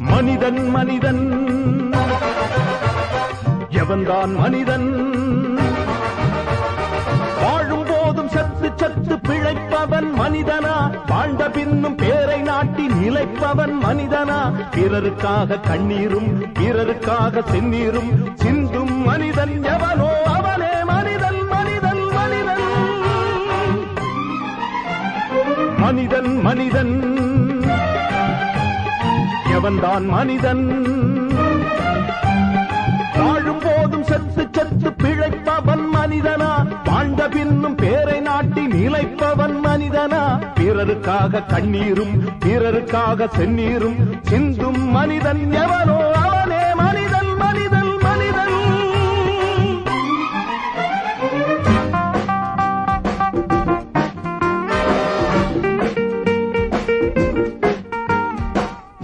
மனிதன் மனிதன் எவன்தான் மனிதன்? வாழும் போதும் சத்து சத்து பிழைப்பவன் மனிதனா? வாழ்ந்த பின்னும் பேரை நாட்டி நிலைப்பவன் மனிதனா? பிறருக்காக கண்ணீரும் பிறருக்காக செந்நீரும் சிந்தும் மனிதன் எவனோ அவனே மனிதன் மனிதன் மனிதன் மனிதன் மனிதன் எவன்தான் மனிதன்? வாழும் போதும் சத்து சத்து பிழைப்பவன் மனிதனா? வாழ்ந்த பின்னும் பேரை நாட்டி நிலைப்பவன் மனிதனா? பிறருக்காக கண்ணீரும் பிறருக்காக செந்நீரும் சிந்தும் மனிதன் எவனோ அவனே மனிதன் மனிதன்